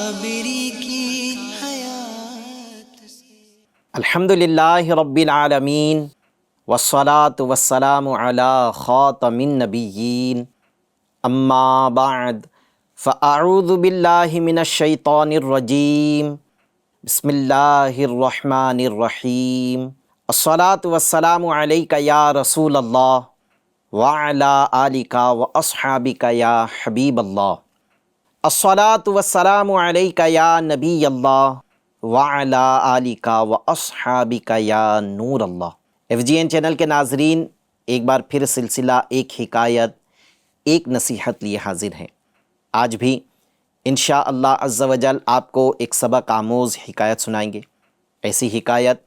صابری کی حیات سے۔ الحمدللہ رب العالمین والصلاة والسلام علی خاتم النبیین اما بعد فاعوذ باللہ من الشیطان الرجیم بسم اللہ الرحمن الرحیم الصلاة والسلام علیک یا رسول اللہ وعلی آلک واصحابک یا حبیب اللہ الصلاة والسلام علیک یا نبی اللہ وعلی آلک واصحابک یا نور اللہ۔ FGN چینل کے ناظرین، ایک بار پھر سلسلہ ایک حکایت ایک نصیحت لیے حاضر ہیں۔ آج بھی انشاءاللہ عز و جل آپ کو ایک سبق آموز حکایت سنائیں گے، ایسی حکایت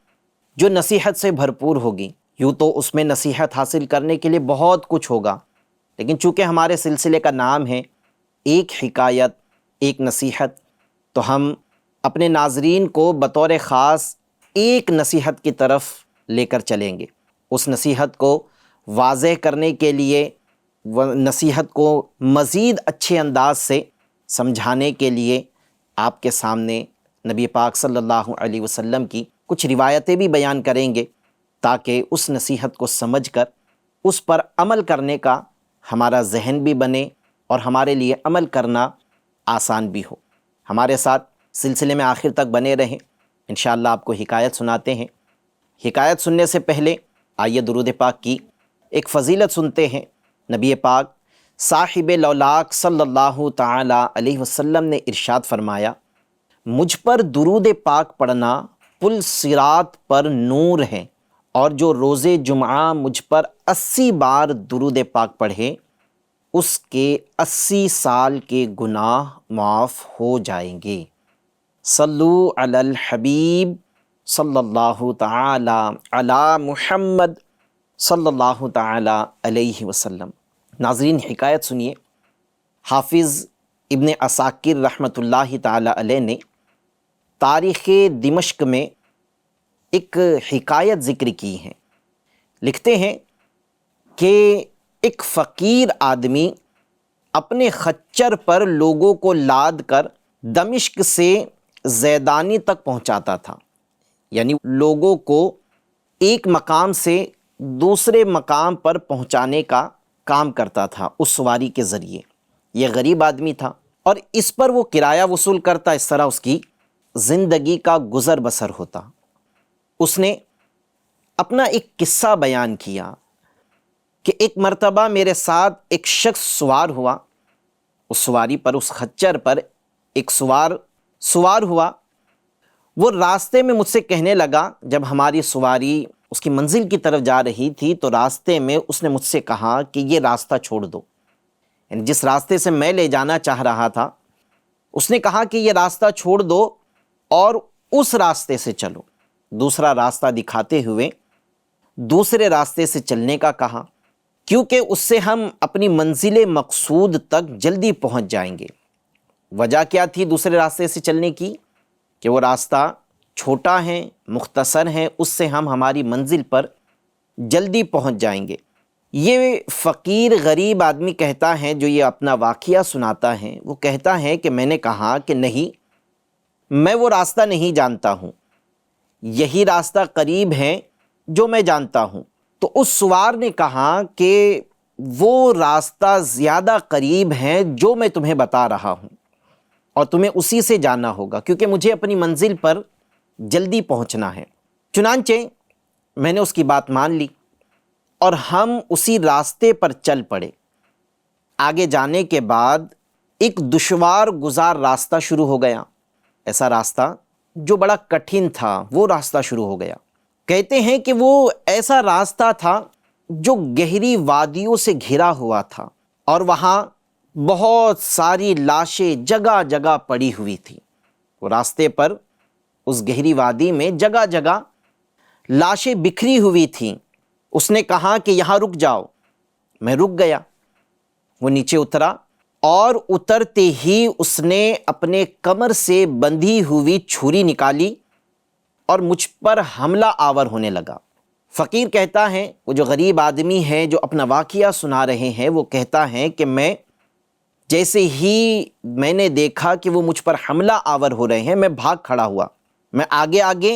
جو نصیحت سے بھرپور ہوگی۔ یوں تو اس میں نصیحت حاصل کرنے کے لیے بہت کچھ ہوگا، لیکن چونکہ ہمارے سلسلے کا نام ہے ایک حکایت ایک نصیحت، تو ہم اپنے ناظرین کو بطور خاص ایک نصیحت کی طرف لے کر چلیں گے۔ اس نصیحت کو واضح کرنے کے لیے، نصیحت کو مزید اچھے انداز سے سمجھانے کے لیے آپ کے سامنے نبی پاک صلی اللہ علیہ وسلم کی کچھ روایتیں بھی بیان کریں گے، تاکہ اس نصیحت کو سمجھ کر اس پر عمل کرنے کا ہمارا ذہن بھی بنے اور ہمارے لیے عمل کرنا آسان بھی ہو۔ ہمارے ساتھ سلسلے میں آخر تک بنے رہیں، انشاءاللہ آپ کو حکایت سناتے ہیں۔ حکایت سننے سے پہلے آئیے درود پاک کی ایک فضیلت سنتے ہیں۔ نبی پاک صاحب لولاک صلی اللہ تعالی علیہ وسلم نے ارشاد فرمایا، مجھ پر درود پاک پڑھنا پل صراط پر نور ہے، اور جو روز جمعہ مجھ پر 80 بار درود پاک پڑھے اس کے 80 سال کے گناہ معاف ہو جائیں گے۔ صلو علی الحبیب صلی اللہ تعالی علی محمد صلی اللہ تعالی علیہ وسلم۔ ناظرین، حکایت سنیے۔ حافظ ابن عساکر رحمۃ اللہ تعالی علیہ نے تاریخ دمشق میں ایک حکایت ذکر کی ہے۔ لکھتے ہیں کہ ایک فقیر آدمی اپنے خچر پر لوگوں کو لاد کر دمشق سے زیدانی تک پہنچاتا تھا، یعنی لوگوں کو ایک مقام سے دوسرے مقام پر پہنچانے کا کام کرتا تھا اس سواری کے ذریعے۔ یہ غریب آدمی تھا اور اس پر وہ کرایہ وصول کرتا، اس طرح اس کی زندگی کا گزر بسر ہوتا۔ اس نے اپنا ایک قصہ بیان کیا کہ ایک مرتبہ میرے ساتھ ایک شخص سوار ہوا، اس سواری پر، اس خچر پر ایک سوار ہوا۔ وہ راستے میں مجھ سے کہنے لگا، جب ہماری سواری اس کی منزل کی طرف جا رہی تھی تو راستے میں اس نے مجھ سے کہا کہ یہ راستہ چھوڑ دو، یعنی جس راستے سے میں لے جانا چاہ رہا تھا اس نے کہا کہ یہ راستہ چھوڑ دو اور اس راستے سے چلو۔ دوسرا راستہ دکھاتے ہوئے دوسرے راستے سے چلنے کا کہا، کیونکہ اس سے ہم اپنی منزل مقصود تک جلدی پہنچ جائیں گے۔ وجہ کیا تھی دوسرے راستے سے چلنے کی؟ کہ وہ راستہ چھوٹا ہے، مختصر ہے، اس سے ہم ہماری منزل پر جلدی پہنچ جائیں گے۔ یہ فقیر غریب آدمی کہتا ہے، جو یہ اپنا واقعہ سناتا ہے، وہ کہتا ہے کہ میں نے کہا کہ نہیں، میں وہ راستہ نہیں جانتا ہوں، یہی راستہ قریب ہے جو میں جانتا ہوں۔ تو اس سوار نے کہا کہ وہ راستہ زیادہ قریب ہے جو میں تمہیں بتا رہا ہوں، اور تمہیں اسی سے جانا ہوگا، کیونکہ مجھے اپنی منزل پر جلدی پہنچنا ہے۔ چنانچہ میں نے اس کی بات مان لی اور ہم اسی راستے پر چل پڑے۔ آگے جانے کے بعد ایک دشوار گزار راستہ شروع ہو گیا، ایسا راستہ جو بڑا کٹھن تھا، وہ راستہ شروع ہو گیا۔ کہتے ہیں کہ وہ ایسا راستہ تھا جو گہری وادیوں سے گھرا ہوا تھا، اور وہاں بہت ساری لاشیں جگہ جگہ پڑی ہوئی تھیں۔ وہ راستے پر اس گہری وادی میں جگہ جگہ لاشیں بکھری ہوئی تھیں۔ اس نے کہا کہ یہاں رک جاؤ۔ میں رک گیا۔ وہ نیچے اترا اور اترتے ہی اس نے اپنے کمر سے بندھی ہوئی چھری نکالی اور مجھ پر حملہ آور ہونے لگا۔ فقیر کہتا ہے، وہ جو غریب آدمی ہے جو اپنا واقعہ سنا رہے ہیں، وہ کہتا ہے کہ میں جیسے ہی میں نے دیکھا کہ وہ مجھ پر حملہ آور ہو رہے ہیں، میں بھاگ کھڑا ہوا، میں آگے آگے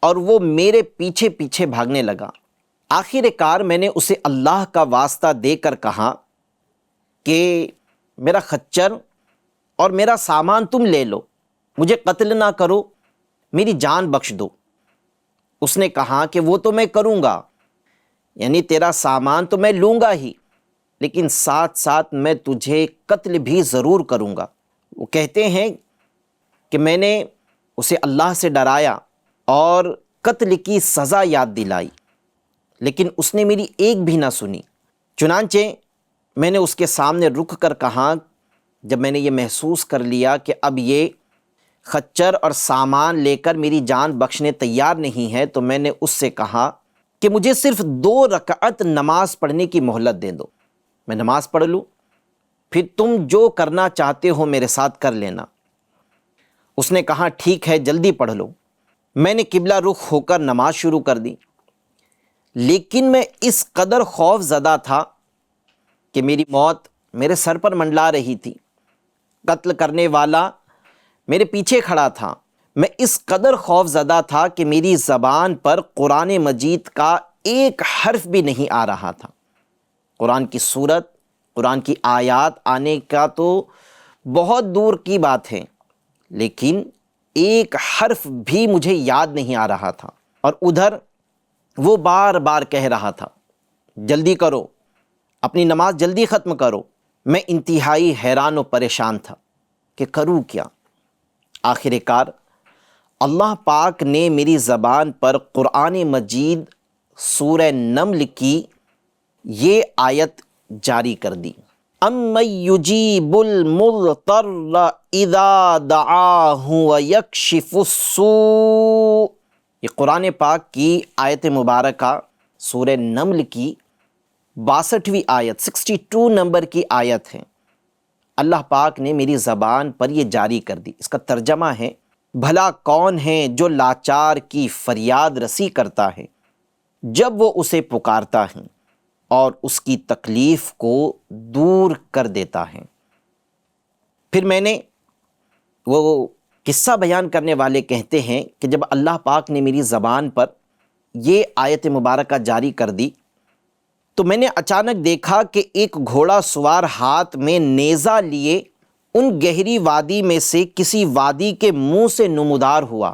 اور وہ میرے پیچھے پیچھے بھاگنے لگا۔ آخر کار میں نے اسے اللہ کا واسطہ دے کر کہا کہ میرا خچر اور میرا سامان تم لے لو، مجھے قتل نہ کرو، میری جان بخش دو۔ اس نے کہا کہ وہ تو میں کروں گا، یعنی تیرا سامان تو میں لوں گا ہی، لیکن ساتھ ساتھ میں تجھے قتل بھی ضرور کروں گا۔ وہ کہتے ہیں کہ میں نے اسے اللہ سے ڈرایا اور قتل کی سزا یاد دلائی، لیکن اس نے میری ایک بھی نہ سنی۔ چنانچہ میں نے اس کے سامنے رک کر کہا، جب میں نے یہ محسوس کر لیا کہ اب یہ خچر اور سامان لے کر میری جان بخشنے تیار نہیں ہے، تو میں نے اس سے کہا کہ مجھے صرف 2 رکعت نماز پڑھنے کی مہلت دے دو، میں نماز پڑھ لوں، پھر تم جو کرنا چاہتے ہو میرے ساتھ کر لینا۔ اس نے کہا ٹھیک ہے، جلدی پڑھ لو۔ میں نے قبلہ رخ ہو کر نماز شروع کر دی، لیکن میں اس قدر خوف زدہ تھا کہ میری موت میرے سر پر منڈلا رہی تھی، قتل کرنے والا میرے پیچھے کھڑا تھا۔ میں اس قدر خوف زدہ تھا کہ میری زبان پر قرآن مجید کا ایک حرف بھی نہیں آ رہا تھا۔ قرآن کی صورت، قرآن کی آیات آنے کا تو بہت دور کی بات ہے، لیکن ایک حرف بھی مجھے یاد نہیں آ رہا تھا، اور ادھر وہ بار بار کہہ رہا تھا جلدی کرو، اپنی نماز جلدی ختم کرو۔ میں انتہائی حیران و پریشان تھا کہ کروں کیا۔ آخر کار اللہ پاک نے میری زبان پر قرآن مجید سورہ نمل کی یہ آیت جاری کر دی، اَمَّن یُجِیبُ الْمُضْطَرَّ اِذَا دَعَاهُ وَیَکْشِفُ السُّوءَ۔ یہ قرآن پاک کی آیت مبارکہ سورہ نمل کی 62ویں آیت، 62 نمبر کی آیت ہے۔ اللہ پاک نے میری زبان پر یہ جاری کر دی۔ اس کا ترجمہ ہے، بھلا کون ہے جو لاچار کی فریاد رسی کرتا ہے جب وہ اسے پکارتا ہے اور اس کی تکلیف کو دور کر دیتا ہے۔ پھر میں نے وہ قصہ بیان کرنے والے کہتے ہیں کہ جب اللہ پاک نے میری زبان پر یہ آیت مبارکہ جاری کر دی تو میں نے اچانک دیکھا کہ ایک گھوڑا سوار ہاتھ میں نیزہ لیے ان گہری وادی میں سے کسی وادی کے منہ سے نمودار ہوا،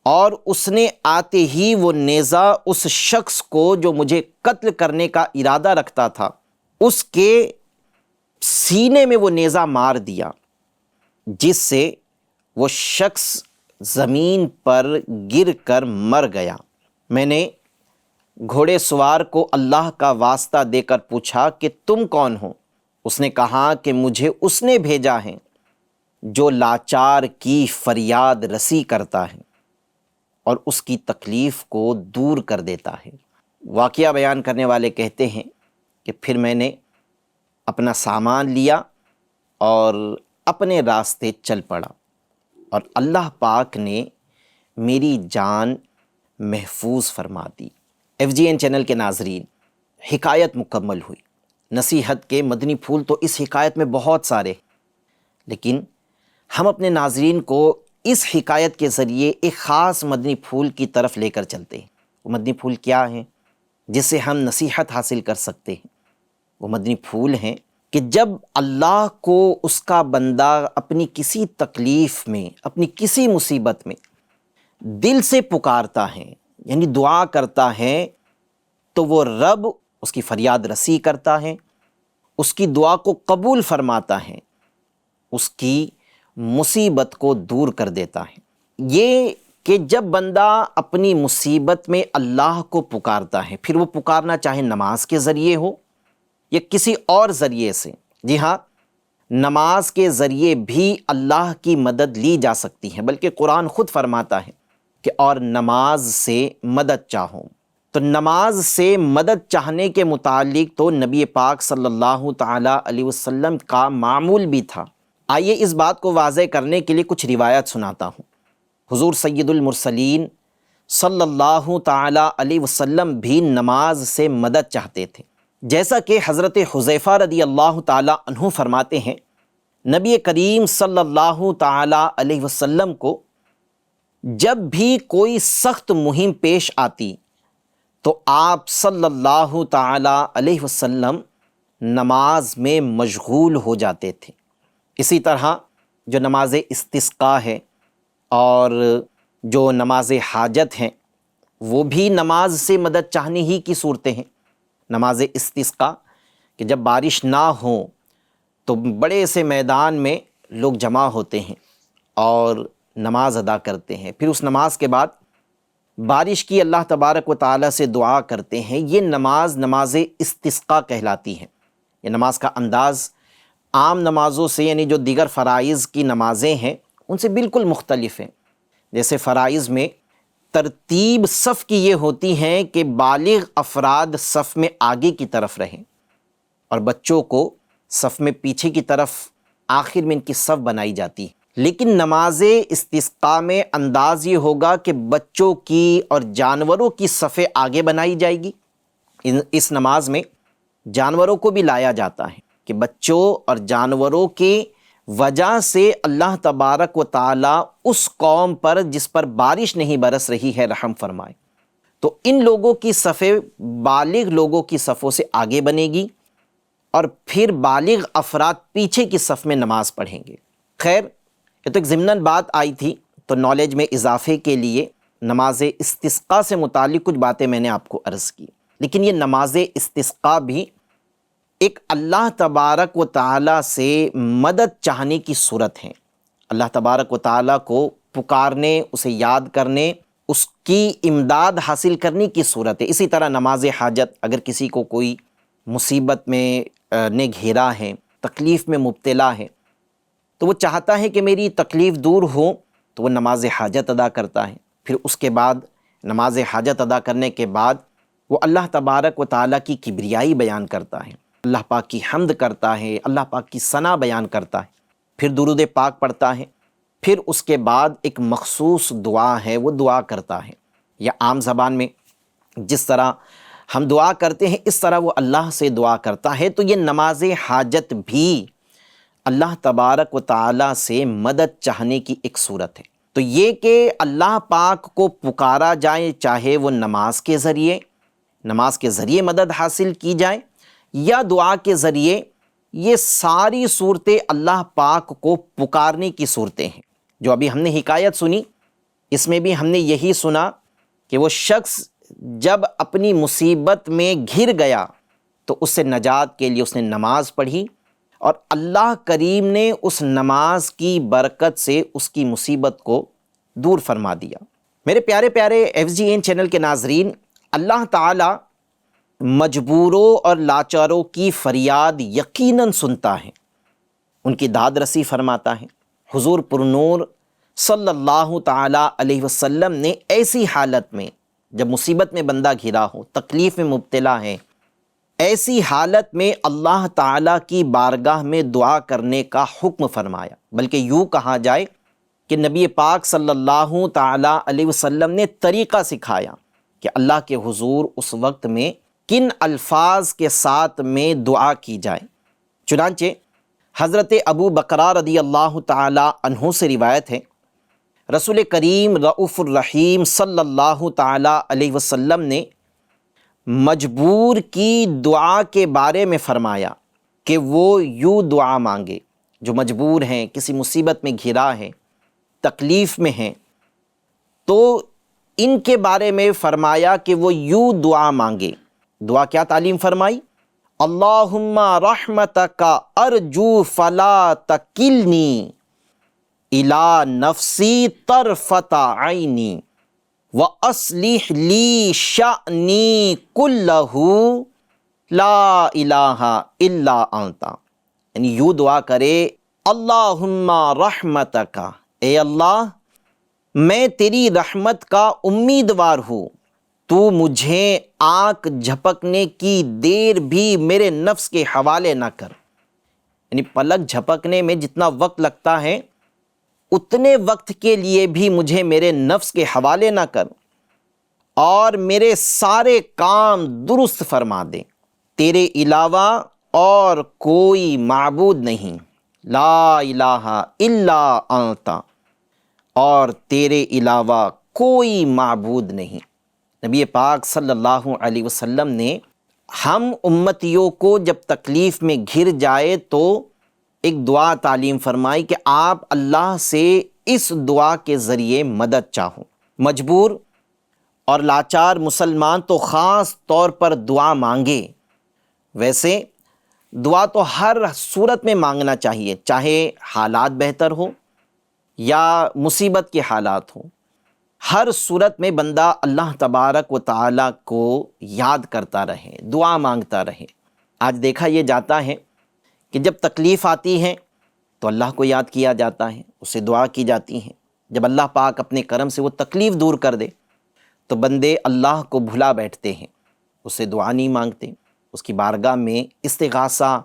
اور اس نے آتے ہی وہ نیزہ اس شخص کو جو مجھے قتل کرنے کا ارادہ رکھتا تھا، اس کے سینے میں وہ نیزہ مار دیا، جس سے وہ شخص زمین پر گر کر مر گیا۔ میں نے گھوڑے سوار کو اللہ کا واسطہ دے کر پوچھا کہ تم کون ہو؟ اس نے کہا کہ مجھے اس نے بھیجا ہے جو لاچار کی فریاد رسی کرتا ہے اور اس کی تکلیف کو دور کر دیتا ہے۔ واقعہ بیان کرنے والے کہتے ہیں کہ پھر میں نے اپنا سامان لیا اور اپنے راستے چل پڑا، اور اللہ پاک نے میری جان محفوظ فرما دی۔ FGN چینل کے ناظرین، حکایت مکمل ہوئی۔ نصیحت کے مدنی پھول تو اس حکایت میں بہت سارے، لیکن ہم اپنے ناظرین کو اس حکایت کے ذریعے ایک خاص مدنی پھول کی طرف لے کر چلتے ہیں۔ وہ مدنی پھول کیا ہیں جس سے ہم نصیحت حاصل کر سکتے ہیں؟ وہ مدنی پھول ہیں کہ جب اللہ کو اس کا بندہ اپنی کسی تکلیف میں، اپنی کسی مصیبت میں دل سے پکارتا ہے، یعنی دعا کرتا ہے، تو وہ رب اس کی فریاد رسی کرتا ہے، اس کی دعا کو قبول فرماتا ہے، اس کی مصیبت کو دور کر دیتا ہے۔ یہ کہ جب بندہ اپنی مصیبت میں اللہ کو پکارتا ہے، پھر وہ پکارنا چاہے نماز کے ذریعے ہو یا کسی اور ذریعے سے، جی ہاں، نماز کے ذریعے بھی اللہ کی مدد لی جا سکتی ہے، بلکہ قرآن خود فرماتا ہے کہ اور نماز سے مدد چاہو۔ تو نماز سے مدد چاہنے کے متعلق تو نبی پاک صلی اللہ تعالیٰ علیہ وسلم کا معمول بھی تھا۔ آئیے اس بات کو واضح کرنے کے لیے کچھ روایت سناتا ہوں۔ حضور سید المرسلین صلی اللہ تعالیٰ علیہ وسلم بھی نماز سے مدد چاہتے تھے۔ جیسا کہ حضرت حذیفہ رضی اللہ تعالیٰ عنہ فرماتے ہیں، نبی کریم صلی اللہ تعالیٰ علیہ وسلم کو جب بھی کوئی سخت مہم پیش آتی تو آپ صلی اللہ تعالیٰ علیہ وسلم نماز میں مشغول ہو جاتے تھے۔ اسی طرح جو نماز استسقاء ہے اور جو نماز حاجت ہیں، وہ بھی نماز سے مدد چاہنے ہی کی صورتیں ہیں۔ نماز استسقاء کہ جب بارش نہ ہو تو بڑے سے میدان میں لوگ جمع ہوتے ہیں اور نماز ادا کرتے ہیں، پھر اس نماز کے بعد بارش کی اللہ تبارک و تعالیٰ سے دعا کرتے ہیں۔ یہ نماز استسقاء کہلاتی ہے۔ یہ نماز کا انداز عام نمازوں سے، یعنی جو دیگر فرائض کی نمازیں ہیں، ان سے بالکل مختلف ہیں۔ جیسے فرائض میں ترتیب صف کی یہ ہوتی ہے کہ بالغ افراد صف میں آگے کی طرف رہیں اور بچوں کو صف میں پیچھے کی طرف آخر میں ان کی صف بنائی جاتی ہے۔ لیکن نماز استسقاء میں انداز یہ ہوگا کہ بچوں کی اور جانوروں کی صفیں آگے بنائی جائے گی۔ اس نماز میں جانوروں کو بھی لایا جاتا ہے کہ بچوں اور جانوروں کی وجہ سے اللہ تبارک و تعالیٰ اس قوم پر جس پر بارش نہیں برس رہی ہے رحم فرمائے۔ تو ان لوگوں کی صفیں بالغ لوگوں کی صفوں سے آگے بنے گی اور پھر بالغ افراد پیچھے کی صف میں نماز پڑھیں گے۔ خیر، یہ تو ایک ضمناً بات آئی تھی، تو نالج میں اضافے کے لیے نماز استسقاء سے متعلق کچھ باتیں میں نے آپ کو عرض کی۔ لیکن یہ نماز استسقاء بھی ایک اللہ تبارک و تعالیٰ سے مدد چاہنے کی صورت ہے۔ اللہ تبارک و تعالیٰ کو پکارنے، اسے یاد کرنے، اس کی امداد حاصل کرنے کی صورت ہے۔ اسی طرح نماز حاجت، اگر کسی کو کوئی مصیبت میں نے گھیرا ہے، تکلیف میں مبتلا ہے، تو وہ چاہتا ہے کہ میری تکلیف دور ہو، تو وہ نماز حاجت ادا کرتا ہے۔ پھر اس کے بعد نماز حاجت ادا کرنے کے بعد وہ اللہ تبارک و تعالیٰ کی کبریائی بیان کرتا ہے، اللہ پاک کی حمد کرتا ہے، اللہ پاک کی ثنا بیان کرتا ہے، پھر درود پاک پڑھتا ہے، پھر اس کے بعد ایک مخصوص دعا ہے وہ دعا کرتا ہے، یا عام زبان میں جس طرح ہم دعا کرتے ہیں اس طرح وہ اللہ سے دعا کرتا ہے۔ تو یہ نماز حاجت بھی اللہ تبارک و تعالیٰ سے مدد چاہنے کی ایک صورت ہے۔ تو یہ کہ اللہ پاک کو پکارا جائے، چاہے وہ نماز کے ذریعے مدد حاصل کی جائے یا دعا کے ذریعے، یہ ساری صورتیں اللہ پاک کو پکارنے کی صورتیں ہیں۔ جو ابھی ہم نے حکایت سنی، اس میں بھی ہم نے یہی سنا کہ وہ شخص جب اپنی مصیبت میں گھر گیا تو اس سے نجات کے لیے اس نے نماز پڑھی اور اللہ کریم نے اس نماز کی برکت سے اس کی مصیبت کو دور فرما دیا۔ میرے پیارے پیارے FGN چینل کے ناظرین، اللہ تعالی مجبوروں اور لاچاروں کی فریاد یقیناً سنتا ہے، ان کی داد رسی فرماتا ہے۔ حضور پرنور صلی اللہ تعالی علیہ وسلم نے ایسی حالت میں، جب مصیبت میں بندہ گھرا ہو، تکلیف میں مبتلا ہے، ایسی حالت میں اللہ تعالیٰ کی بارگاہ میں دعا کرنے کا حکم فرمایا۔ بلکہ یوں کہا جائے کہ نبی پاک صلی اللہ تعالیٰ علیہ وسلم نے طریقہ سکھایا کہ اللہ کے حضور اس وقت میں کن الفاظ کے ساتھ میں دعا کی جائے۔ چنانچہ حضرت ابو بکرہ رضی اللہ تعالیٰ عنہ سے روایت ہے، رسول کریم رؤوف الرحیم صلی اللہ تعالیٰ علیہ وسلم نے مجبور کی دعا کے بارے میں فرمایا کہ وہ یوں دعا مانگے، جو مجبور ہیں، کسی مصیبت میں گھرا ہے، تکلیف میں ہیں، تو ان کے بارے میں فرمایا کہ وہ یوں دعا مانگے۔ دعا کیا تعلیم فرمائی؟ اللہم رحمتک ارجو فلا تکلنی الی نفسی طرفۃ عینی وَأَصْلِحْ لِي شَأْنِي كُلَّهُ لَا إِلَٰهَ إِلَّا أَنْتَ، یعنی یوں دعا کرے، اللہم رحمتک، اے اللہ میں تیری رحمت کا امیدوار ہوں، تو مجھے آنکھ جھپکنے کی دیر بھی میرے نفس کے حوالے نہ کر، یعنی پلک جھپکنے میں جتنا وقت لگتا ہے اتنے وقت کے لیے بھی مجھے میرے نفس کے حوالے نہ کر، اور میرے سارے کام درست فرما دے۔ تیرے علاوہ اور کوئی معبود نہیں، لا الہ الا انت، اور تیرے علاوہ کوئی معبود نہیں۔ نبی پاک صلی اللہ علیہ وسلم نے ہم امتیوں کو جب تکلیف میں گھر جائے تو ایک دعا تعلیم فرمائی کہ آپ اللہ سے اس دعا کے ذریعے مدد چاہو۔ مجبور اور لاچار مسلمان تو خاص طور پر دعا مانگے، ویسے دعا تو ہر صورت میں مانگنا چاہیے، چاہے حالات بہتر ہو یا مصیبت کے حالات ہوں، ہر صورت میں بندہ اللہ تبارک و تعالیٰ کو یاد کرتا رہے، دعا مانگتا رہے۔ آج دیکھا یہ جاتا ہے کہ جب تکلیف آتی ہے تو اللہ کو یاد کیا جاتا ہے، اسے دعا کی جاتی ہے۔ جب اللہ پاک اپنے کرم سے وہ تکلیف دور کر دے تو بندے اللہ کو بھلا بیٹھتے ہیں، اسے دعا نہیں مانگتے، اس کی بارگاہ میں استغاثہ،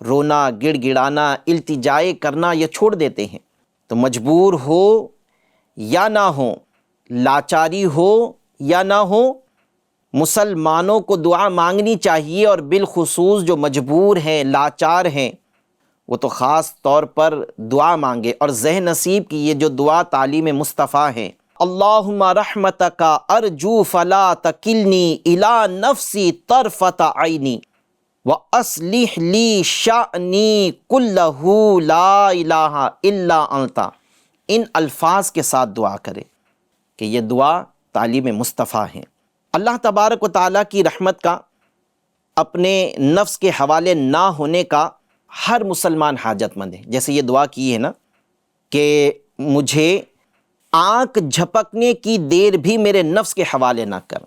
رونا، گڑ گڑانا، التجائے کرنا یہ چھوڑ دیتے ہیں۔ تو مجبور ہو یا نہ ہو، لاچاری ہو یا نہ ہو، مسلمانوں کو دعا مانگنی چاہیے، اور بالخصوص جو مجبور ہیں، لاچار ہیں، وہ تو خاص طور پر دعا مانگے۔ اور ذہن نصیب کی یہ جو دعا تعلیم مصطفیٰ ہے، اللہم رحمتک ارجو فلا تکلنی الی نفسی طرفۃ عینی واصلح لی شأنی کلہ لا الہ الا انت۔ ان الفاظ کے ساتھ دعا کرے کہ یہ دعا تعلیم مصطفیٰ ہے۔ اللہ تبارک و تعالیٰ کی رحمت کا، اپنے نفس کے حوالے نہ ہونے کا ہر مسلمان حاجت مند ہے۔ جیسے یہ دعا کی ہے نا کہ مجھے آنکھ جھپکنے کی دیر بھی میرے نفس کے حوالے نہ کر۔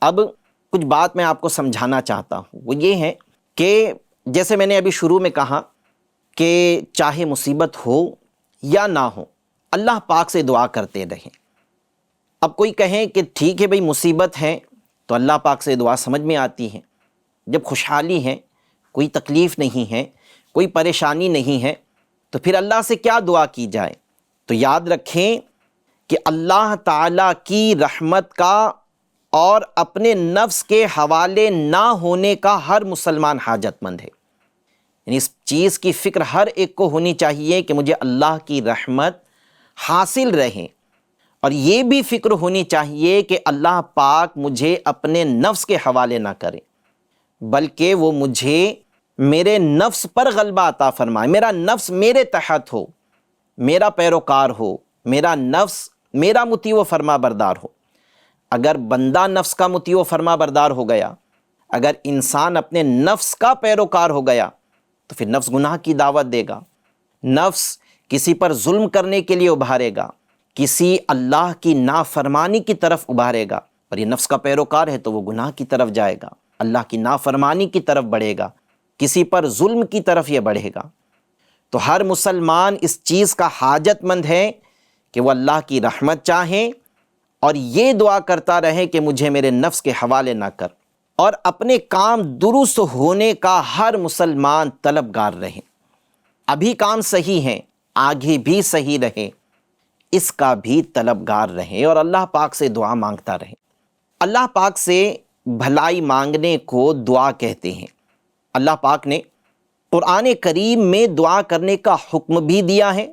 اب کچھ بات میں آپ کو سمجھانا چاہتا ہوں، وہ یہ ہے کہ جیسے میں نے ابھی شروع میں کہا کہ چاہے مصیبت ہو یا نہ ہو، اللہ پاک سے دعا کرتے رہیں۔ اب کوئی کہیں کہ ٹھیک ہے بھئی مصیبت ہے تو اللہ پاک سے دعا سمجھ میں آتی ہے، جب خوشحالی ہے، کوئی تکلیف نہیں ہے، کوئی پریشانی نہیں ہے، تو پھر اللہ سے کیا دعا کی جائے؟ تو یاد رکھیں کہ اللہ تعالیٰ کی رحمت کا اور اپنے نفس کے حوالے نہ ہونے کا ہر مسلمان حاجت مند ہے۔ یعنی اس چیز کی فکر ہر ایک کو ہونی چاہیے کہ مجھے اللہ کی رحمت حاصل رہے، اور یہ بھی فکر ہونی چاہیے کہ اللہ پاک مجھے اپنے نفس کے حوالے نہ کرے، بلکہ وہ مجھے میرے نفس پر غلبہ عطا فرمائے، میرا نفس میرے تحت ہو، میرا پیروکار ہو، میرا نفس میرا مطیع و فرما بردار ہو۔ اگر بندہ نفس کا مطیع و فرما بردار ہو گیا، اگر انسان اپنے نفس کا پیروکار ہو گیا، تو پھر نفس گناہ کی دعوت دے گا، نفس کسی پر ظلم کرنے کے لیے ابھارے گا، کسی اللہ کی نافرمانی کی طرف ابھارے گا، اور یہ نفس کا پیروکار ہے تو وہ گناہ کی طرف جائے گا، اللہ کی نافرمانی کی طرف بڑھے گا، کسی پر ظلم کی طرف یہ بڑھے گا۔ تو ہر مسلمان اس چیز کا حاجت مند ہے کہ وہ اللہ کی رحمت چاہیں اور یہ دعا کرتا رہے کہ مجھے میرے نفس کے حوالے نہ کر، اور اپنے کام درست ہونے کا ہر مسلمان طلبگار رہے۔ ابھی کام صحیح ہیں، آگے بھی صحیح رہے، اس کا بھی طلبگار رہے، اور اللہ پاک سے دعا مانگتا رہے۔ اللہ پاک سے بھلائی مانگنے کو دعا کہتے ہیں۔ اللہ پاک نے قرآن کریم میں دعا کرنے کا حکم بھی دیا ہے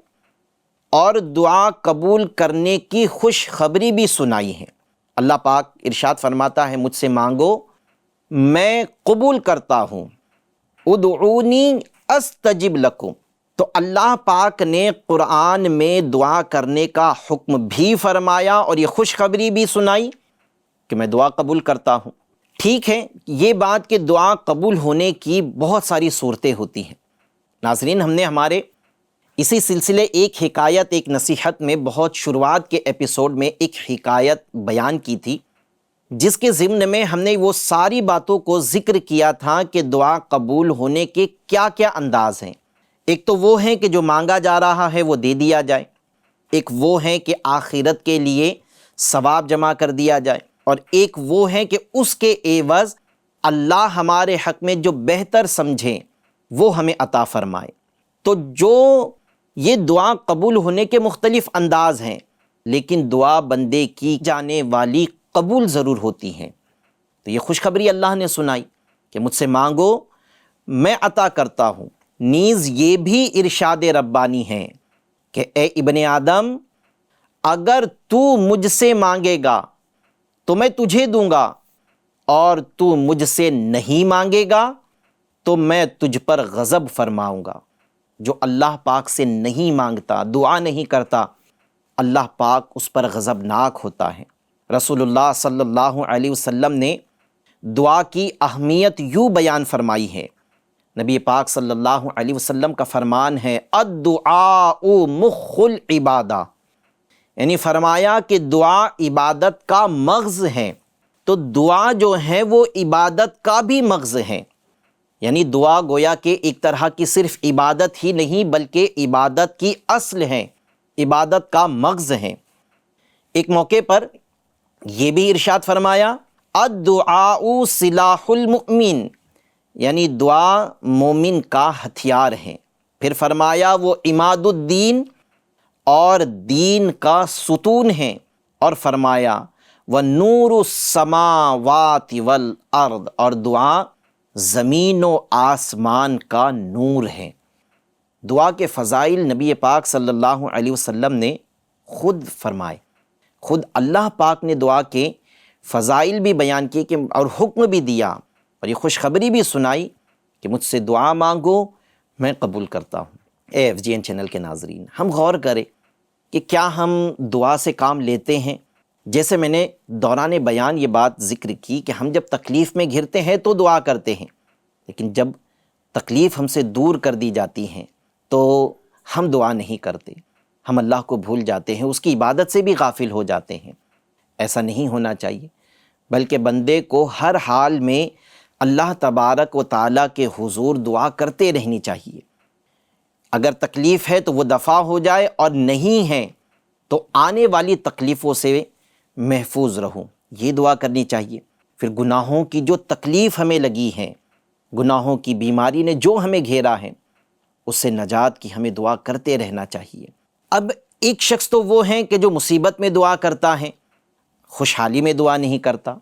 اور دعا قبول کرنے کی خوشخبری بھی سنائی ہے۔ اللہ پاک ارشاد فرماتا ہے، مجھ سے مانگو میں قبول کرتا ہوں، ادعونی استجب لکم۔ تو اللہ پاک نے قرآن میں دعا کرنے کا حکم بھی فرمایا اور یہ خوشخبری بھی سنائی کہ میں دعا قبول کرتا ہوں۔ ٹھیک ہے، یہ بات کہ دعا قبول ہونے کی بہت ساری صورتیں ہوتی ہیں۔ ناظرین، ہم نے ہمارے اسی سلسلے ایک حکایت ایک نصیحت میں بہت شروعات کے ایپیسوڈ میں ایک حکایت بیان کی تھی، جس کے ضمن میں ہم نے وہ ساری باتوں کو ذکر کیا تھا کہ دعا قبول ہونے کے کیا کیا انداز ہیں۔ ایک تو وہ ہے کہ جو مانگا جا رہا ہے وہ دے دیا جائے، ایک وہ ہے کہ آخرت کے لیے ثواب جمع کر دیا جائے، اور ایک وہ ہے کہ اس کے عوض اللہ ہمارے حق میں جو بہتر سمجھے وہ ہمیں عطا فرمائے۔ تو جو یہ دعا قبول ہونے کے مختلف انداز ہیں، لیکن دعا بندے کی جانے والی قبول ضرور ہوتی ہیں۔ تو یہ خوشخبری اللہ نے سنائی کہ کہ مجھ سے مانگو میں عطا کرتا ہوں۔ نیز یہ بھی ارشاد ربانی ہے کہ اے ابن آدم، اگر تو مجھ سے مانگے گا تو میں تجھے دوں گا، اور تو مجھ سے نہیں مانگے گا تو میں تجھ پر غضب فرماؤں گا۔ جو اللہ پاک سے نہیں مانگتا، دعا نہیں کرتا، اللہ پاک اس پر غضبناک ہوتا ہے۔ رسول اللہ صلی اللہ علیہ وسلم نے دعا کی اہمیت یوں بیان فرمائی ہے۔ نبی پاک صلی اللہ علیہ وسلم کا فرمان ہے، الدعاء مخ العبادہ، یعنی فرمایا کہ دعا عبادت کا مغز ہے۔ تو دعا جو ہے وہ عبادت کا بھی مغز ہے، یعنی دعا گویا کہ ایک طرح کی صرف عبادت ہی نہیں بلکہ عبادت کی اصل ہے، عبادت کا مغز ہے۔ ایک موقع پر یہ بھی ارشاد فرمایا، الدعاء سلاح المؤمن، یعنی دعا مومن کا ہتھیار ہے۔ پھر فرمایا وہ عماد الدین، اور دین کا ستون ہے، اور فرمایا وَنُورُ السَّمَاوَاتِ وَالْأَرْضِ، اور دعا زمین و آسمان کا نور ہے۔ دعا کے فضائل نبی پاک صلی اللہ علیہ وسلم نے خود فرمائے، خود اللہ پاک نے دعا کے فضائل بھی بیان کیے اور حکم بھی دیا، اور یہ خوشخبری بھی سنائی کہ مجھ سے دعا مانگو میں قبول کرتا ہوں۔ AFGN چینل کے ناظرین، ہم غور کریں کہ کیا ہم دعا سے کام لیتے ہیں؟ جیسے میں نے دوران بیان یہ بات ذکر کی کہ ہم جب تکلیف میں گھرتے ہیں تو دعا کرتے ہیں، لیکن جب تکلیف ہم سے دور کر دی جاتی ہیں تو ہم دعا نہیں کرتے، ہم اللہ کو بھول جاتے ہیں، اس کی عبادت سے بھی غافل ہو جاتے ہیں۔ ایسا نہیں ہونا چاہیے، بلکہ بندے کو ہر حال میں اللہ تبارک و تعالیٰ کے حضور دعا کرتے رہنی چاہیے۔ اگر تکلیف ہے تو وہ دفع ہو جائے، اور نہیں ہے تو آنے والی تکلیفوں سے محفوظ رہوں، یہ دعا کرنی چاہیے۔ پھر گناہوں کی جو تکلیف ہمیں لگی ہے، گناہوں کی بیماری نے جو ہمیں گھیرا ہے، اس سے نجات کی ہمیں دعا کرتے رہنا چاہیے۔ اب ایک شخص تو وہ ہیں کہ جو مصیبت میں دعا کرتا ہے، خوشحالی میں دعا نہیں کرتا۔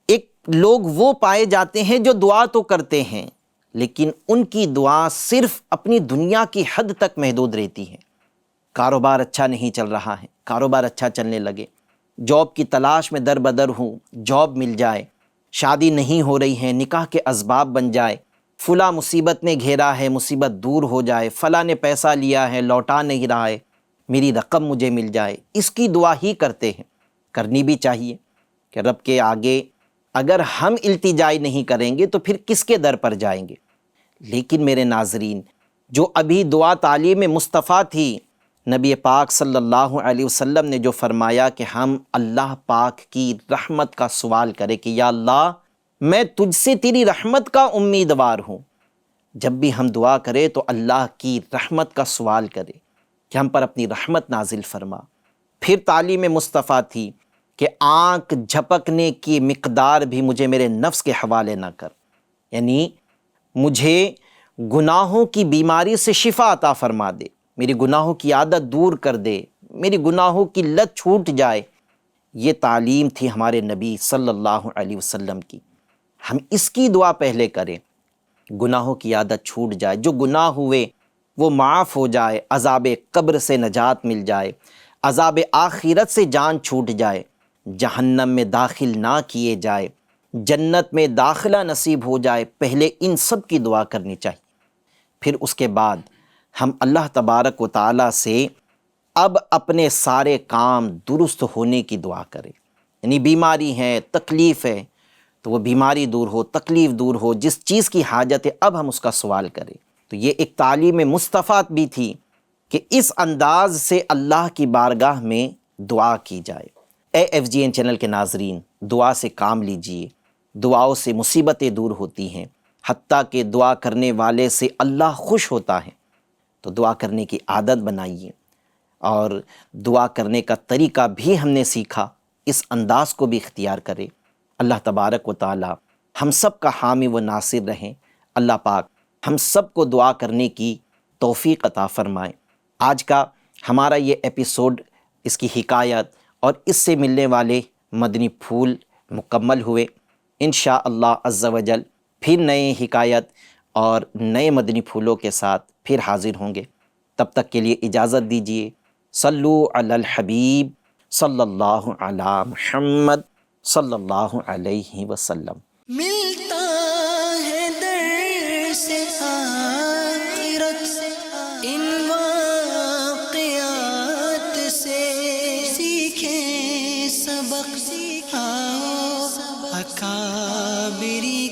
ایک لوگ وہ پائے جاتے ہیں جو دعا تو کرتے ہیں لیکن ان کی دعا صرف اپنی دنیا کی حد تک محدود رہتی ہے۔ کاروبار اچھا نہیں چل رہا ہے، کاروبار اچھا چلنے لگے، جاب کی تلاش میں در بدر ہوں، جاب مل جائے، شادی نہیں ہو رہی ہے، نکاح کے اسباب بن جائے، فلاں مصیبت نے گھیرا ہے، مصیبت دور ہو جائے، فلاں نے پیسہ لیا ہے لوٹا نہیں رہا ہے، میری رقم مجھے مل جائے، اس کی دعا ہی کرتے ہیں۔ کرنی بھی چاہیے کہ رب کے آگے اگر ہم التجائی نہیں کریں گے تو پھر کس کے در پر جائیں گے؟ لیکن میرے ناظرین، جو ابھی دعا تعلیم مصطفیٰ تھی، نبی پاک صلی اللہ علیہ وسلم نے جو فرمایا کہ ہم اللہ پاک کی رحمت کا سوال کریں کہ یا اللہ میں تجھ سے تیری رحمت کا امیدوار ہوں۔ جب بھی ہم دعا کریں تو اللہ کی رحمت کا سوال کریں کہ ہم پر اپنی رحمت نازل فرما۔ پھر تعلیم مصطفیٰ تھی کہ آنکھ جھپکنے کی مقدار بھی مجھے میرے نفس کے حوالے نہ کر، یعنی مجھے گناہوں کی بیماری سے شفا عطا فرما دے، میری گناہوں کی عادت دور کر دے، میری گناہوں کی لت چھوٹ جائے۔ یہ تعلیم تھی ہمارے نبی صلی اللہ علیہ وسلم کی، ہم اس کی دعا پہلے کریں، گناہوں کی عادت چھوٹ جائے، جو گناہ ہوئے وہ معاف ہو جائے، عذاب قبر سے نجات مل جائے، عذاب آخرت سے جان چھوٹ جائے، جہنم میں داخل نہ کیے جائے، جنت میں داخلہ نصیب ہو جائے۔ پہلے ان سب کی دعا کرنی چاہیے، پھر اس کے بعد ہم اللہ تبارک و تعالیٰ سے اب اپنے سارے کام درست ہونے کی دعا کریں۔ یعنی بیماری ہے، تکلیف ہے، تو وہ بیماری دور ہو، تکلیف دور ہو، جس چیز کی حاجت ہے اب ہم اس کا سوال کریں۔ تو یہ ایک تعلیم مصطفیٰ بھی تھی کہ اس انداز سے اللہ کی بارگاہ میں دعا کی جائے۔ AFGN چینل کے ناظرین، دعا سے کام لیجئے، دعاؤں سے مصیبتیں دور ہوتی ہیں، حتیٰ کہ دعا کرنے والے سے اللہ خوش ہوتا ہے۔ تو دعا کرنے کی عادت بنائیے، اور دعا کرنے کا طریقہ بھی ہم نے سیکھا، اس انداز کو بھی اختیار کرے۔ اللہ تبارک و تعالی ہم سب کا حامی و ناصر رہیں۔ اللہ پاک ہم سب کو دعا کرنے کی توفیق عطا فرمائے۔ آج کا ہمارا یہ ایپیسوڈ، اس کی حکایت اور اس سے ملنے والے مدنی پھول مکمل ہوئے۔ انشاءاللہ عز و جل پھر نئے حکایت اور نئے مدنی پھولوں کے ساتھ پھر حاضر ہوں گے. تب تک کے لیے اجازت دیجیے. صلو علی الحبیب صلی اللہ علی محمد صلی اللہ علیہ وسلم. ملتا ہے در سے آخرت ان واقعات سے، سیکھیں سبق آؤ اکابری